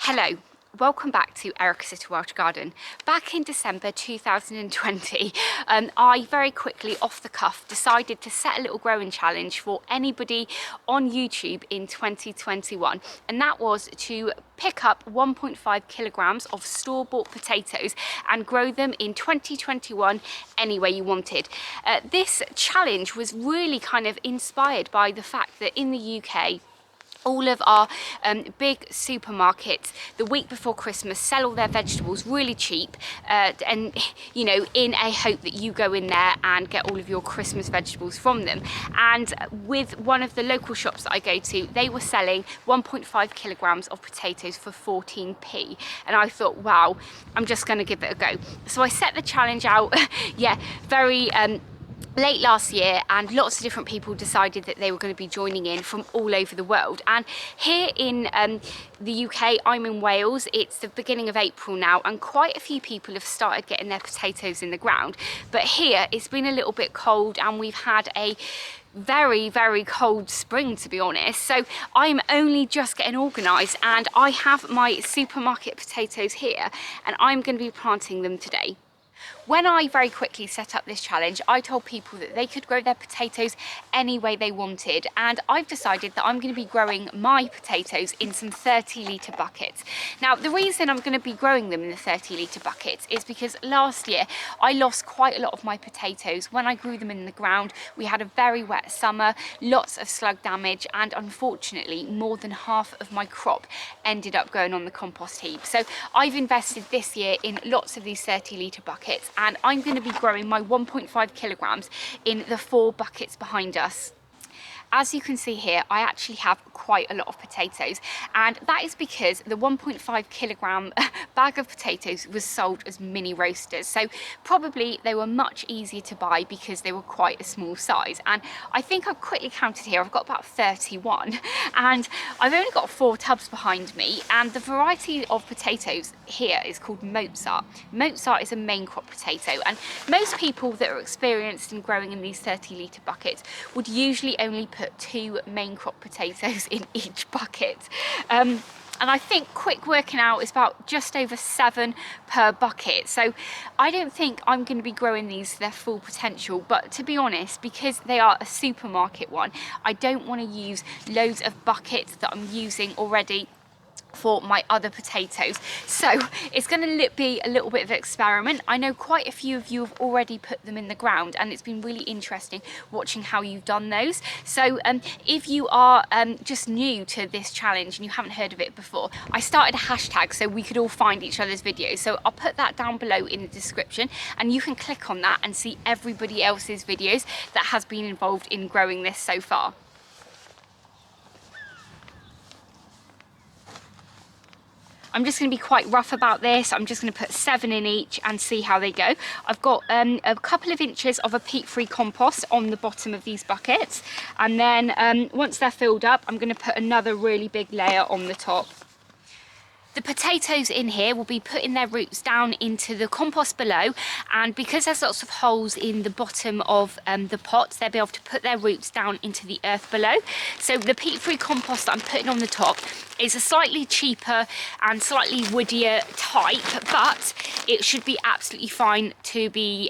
Hello, welcome back to Erica's Little Welsh Garden. Back in December 2020, I very quickly, off the cuff, decided to set a little growing challenge for anybody on YouTube in 2021, and that was to pick up 1.5 kilograms of store-bought potatoes and grow them in 2021 any way you wanted. This challenge was really kind of inspired by the fact that in the UK, all of our big supermarkets the week before Christmas sell all their vegetables really cheap, and you know, in a hope that you go in there and get all of your Christmas vegetables from them. And with one of the local shops that I go to, they were selling 1.5 kilograms of potatoes for 14p, and I thought, wow, I'm just going to give it a go. So I set the challenge out very late last year, and lots of different people decided that they were going to be joining in from all over the world. And here in the UK, I'm in Wales, it's the beginning of April now, and quite a few people have started getting their potatoes in the ground. But here it's been a little bit cold, and we've had a very cold spring, to be honest. So I'm only just getting organised, and I have my supermarket potatoes here, and I'm going to be planting them today. When I very quickly set up this challenge, I told people that they could grow their potatoes any way they wanted, and I've decided that I'm going to be growing my potatoes in some 30-litre buckets. Now, the reason I'm going to be growing them in the 30-litre buckets is because last year I lost quite a lot of my potatoes when I grew them in the ground. We had a very wet summer, lots of slug damage, and unfortunately more than half of my crop ended up going on the compost heap. So I've invested this year in lots of these 30-litre buckets, and I'm going to be growing my 1.5 kilograms in the 4 buckets behind us. As you can see here, I actually have quite a lot of potatoes, and that is because the 1.5 kilogram bag of potatoes was sold as mini roasters. So probably they were much easier to buy because they were quite a small size. And I think I've quickly counted here, I've got about 31, and I've only got 4 tubs behind me. And the variety of potatoes here is called Mozart. Mozart is a main crop potato, and most people that are experienced in growing in these 30-litre buckets would usually only put 2 main crop potatoes in each bucket. And I think quick working out is about just over 7 per bucket. So I don't think I'm going to be growing these to their full potential, but to be honest, because they are a supermarket one, I don't want to use loads of buckets that I'm using already for my other potatoes. So it's going to be a little bit of an experiment. I know quite a few of you have already put them in the ground, and it's been really interesting watching how you've done those. So if you are just new to this challenge and you haven't heard of it before, I started a hashtag so we could all find each other's videos. So I'll put that down below in the description, and you can click on that and see everybody else's videos that has been involved in growing this so far. I'm just going to be quite rough about this. I'm just going to put 7 in each and see how they go. I've got a couple of inches of a peat-free compost on the bottom of these buckets, and then once they're filled up, I'm going to put another really big layer on the top. The potatoes in here will be putting their roots down into the compost below, and because there's lots of holes in the bottom of the pots, they'll be able to put their roots down into the earth below. So the peat-free compost that I'm putting on the top is a slightly cheaper and slightly woodier type, but it should be absolutely fine to be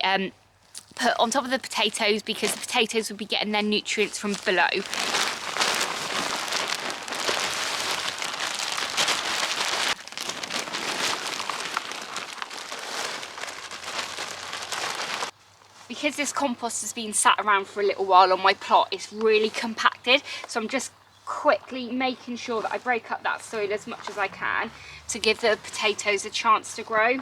put on top of the potatoes, because the potatoes will be getting their nutrients from below. Because this compost has been sat around for a little while on my plot, it's really compacted, so I'm just quickly making sure that I break up that soil as much as I can to give the potatoes a chance to grow.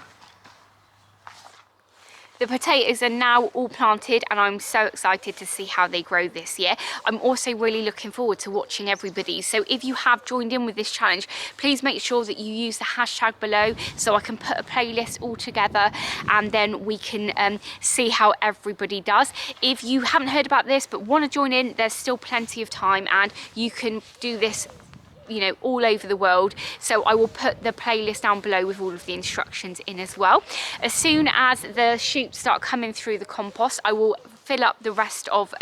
The potatoes are now all planted, and I'm so excited to see how they grow this year. I'm also really looking forward to watching everybody. So if you have joined in with this challenge, please make sure that you use the hashtag below so I can put a playlist all together, and then we can see how everybody does. If you haven't heard about this but want to join in, there's still plenty of time, and you can do this, you know, all over the world. So I will put the playlist down below with all of the instructions in as well. As soon as the shoots start coming through the compost, I will fill up the rest of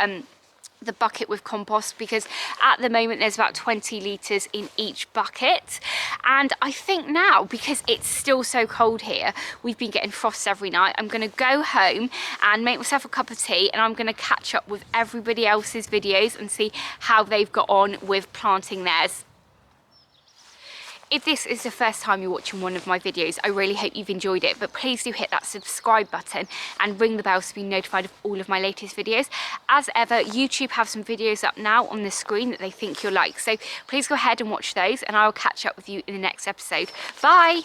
the bucket with compost, because at the moment there's about 20 litres in each bucket. And I think now, because it's still so cold here, we've been getting frosts every night, I'm going to go home and make myself a cup of tea, and I'm going to catch up with everybody else's videos and see how they've got on with planting theirs. If this is the first time you're watching one of my videos, I really hope you've enjoyed it, but please do hit that subscribe button and ring the bell to be notified of all of my latest videos. As ever, YouTube have some videos up now on the screen that they think you'll like, so please go ahead and watch those, and I will catch up with you in the next episode. Bye!